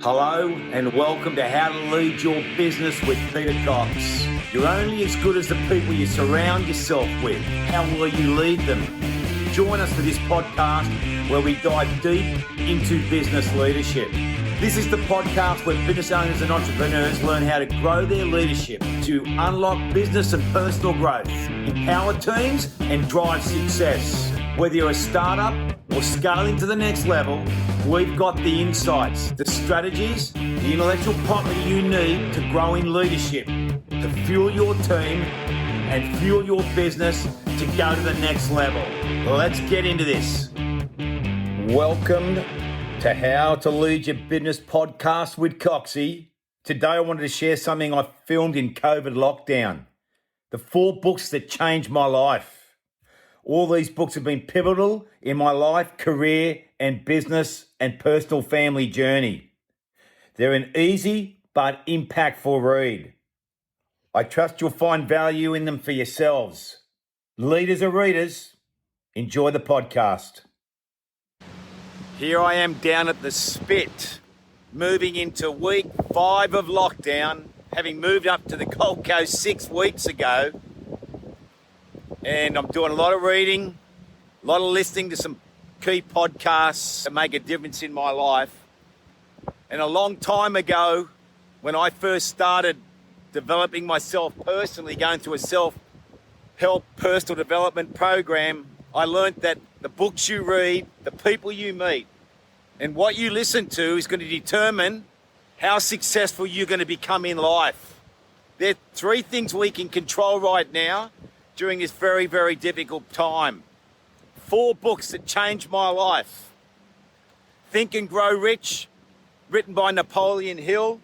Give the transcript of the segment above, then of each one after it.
Hello and welcome to How to Lead Your Business with Peter Cox. You're only as good as the people you surround yourself with. How will you lead them? Join us for this podcast where we dive deep into business leadership. This is the podcast where business owners and entrepreneurs learn how to grow their leadership to unlock business and personal growth, empower teams and drive success. Whether you're a startup or scaling to the next level, we've got the insights, the strategies, the intellectual property you need to grow in leadership, to fuel your team and fuel your business to go to the next level. Let's get into this. Welcome to How to Lead Your Business podcast with Coxie. Today I wanted to share something I filmed in COVID lockdown. The 4 books that changed my life. All these books have been pivotal in my life, career, and business and personal family journey. They're an easy but impactful read. I trust you'll find value in them for yourselves. Leaders are readers. Enjoy the podcast. Here I am down at the Spit, moving into week 5 of lockdown, having moved up to the Gold Coast 6 weeks ago. And I'm doing a lot of reading, a lot of listening to some key podcasts that make a difference in my life. And a long time ago, when I first started developing myself personally, going through a self-help personal development program, I learned that the books you read, the people you meet, and what you listen to is going to determine how successful you're going to become in life. There are 3 things we can control right now during this very, very difficult time. 4 books that changed my life. Think and Grow Rich, written by Napoleon Hill.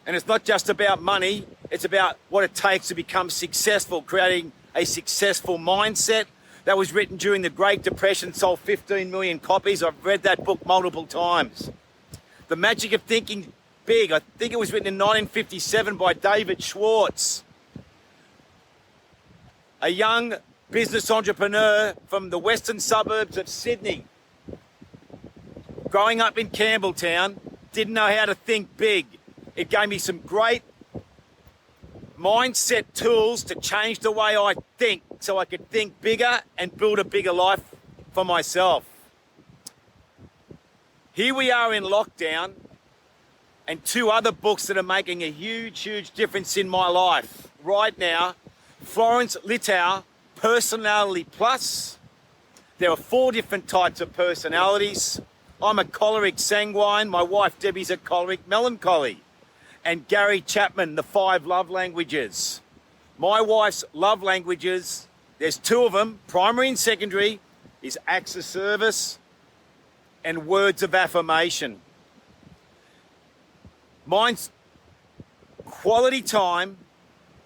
And it's not just about money, it's about what it takes to become successful, creating a successful mindset. That was written during the Great Depression, sold 15 million copies. I've read that book multiple times. The Magic of Thinking Big, I think it was written in 1957 by David Schwartz. A young business entrepreneur from the western suburbs of Sydney. Growing up in Campbelltown, didn't know how to think big. It gave me some great mindset tools to change the way I think so I could think bigger and build a bigger life for myself. Here we are in lockdown, and 2 other books that are making a huge, huge difference in my life right now. Florence Littau, Personality Plus. There are 4 different types of personalities. I'm a choleric-sanguine. My wife Debbie's a choleric melancholy. And Gary Chapman, The 5 Love Languages. My wife's love languages, there's 2 of them, primary and secondary, is acts of service and words of affirmation. Mine's quality time,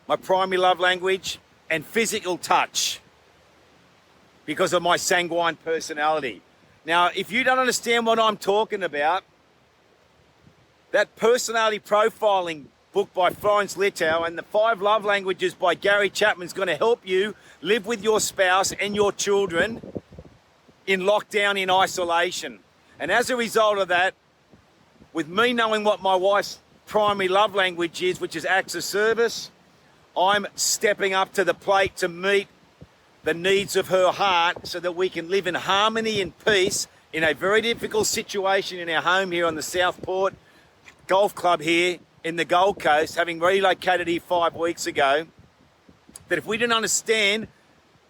my primary love language, and physical touch because of my sanguine personality. Now, if you don't understand what I'm talking about, that personality profiling book by Florence Littau and the 5 Love Languages by Gary Chapman is going to help you live with your spouse and your children in lockdown, in isolation. And as a result of that, with me knowing what my wife's primary love language is, which is acts of service, I'm stepping up to the plate to meet the needs of her heart so that we can live in harmony and peace in a very difficult situation in our home here on the Southport Golf Club here in the Gold Coast, having relocated here 5 weeks ago. That if we didn't understand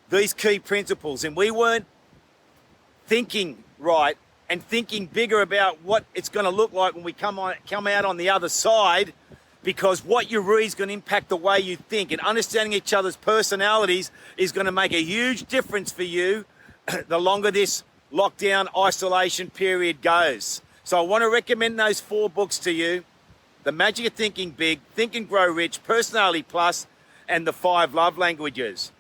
these key principles and we weren't thinking right and thinking bigger about what it's going to look like when we come out on the other side, because what you read is going to impact the way you think, and understanding each other's personalities is going to make a huge difference for you the longer this lockdown isolation period goes. So I want to recommend those 4 books to you. The Magic of Thinking Big, Think and Grow Rich, Personality Plus, and the 5 Love Languages.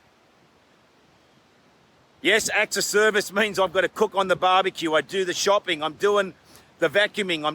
Yes, acts of service means I've got to cook on the barbecue. I do the shopping. I'm doing the vacuuming. I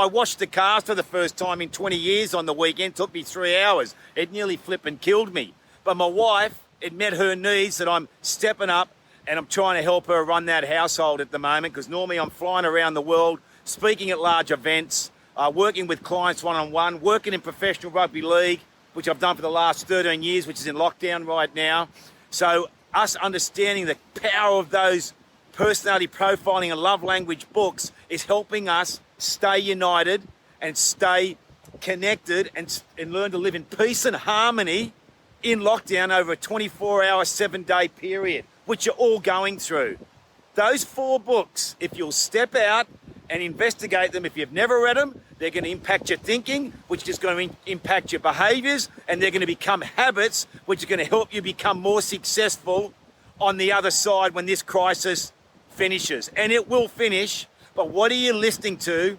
washed the cars for the first time in 20 years on the weekend. It took me 3 hours. It nearly flipping killed me. But my wife, it met her needs that I'm stepping up and I'm trying to help her run that household at the moment, because normally I'm flying around the world speaking at large events, working with clients one-on-one, working in professional rugby league, which I've done for the last 13 years, which is in lockdown right now. So us understanding the power of those personality profiling and love language books is helping us stay united and stay connected and learn to live in peace and harmony in lockdown over a 24-hour, 7-day period, which you're all going through. Those 4 books, if you'll step out and investigate them, if you've never read them, they're going to impact your thinking, which is going to impact your behaviors, and they're going to become habits, which are going to help you become more successful on the other side when this crisis finishes. And it will finish, but what are you listening to?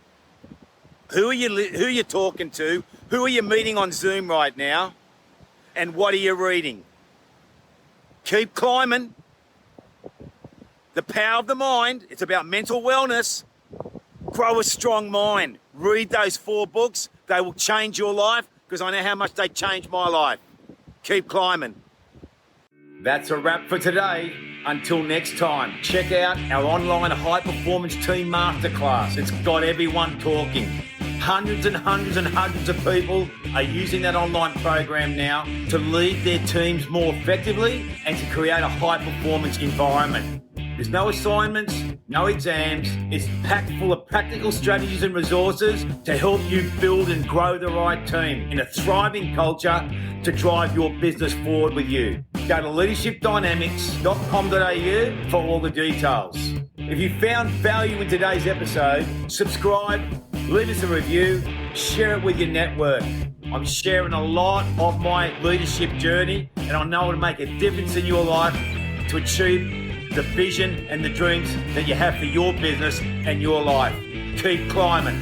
Who are you talking to? Who are you meeting on Zoom right now? And what are you reading? Keep climbing. The power of the mind. It's about mental wellness. Grow a strong mind. Read those 4 books. They will change your life because I know how much they changed my life. Keep climbing. That's a wrap for today. Until next time, check out our online high performance team masterclass. It's got everyone talking. Hundreds and hundreds and hundreds of people are using that online program now to lead their teams more effectively and to create a high performance environment. There's no assignments, no exams. It's packed full of practical strategies and resources to help you build and grow the right team in a thriving culture to drive your business forward with you. Go to leadershipdynamics.com.au for all the details. If you found value in today's episode, subscribe, leave us a review, share it with your network. I'm sharing a lot of my leadership journey, and I know it'll make a difference in your life to achieve the vision and the dreams that you have for your business and your life. Keep climbing.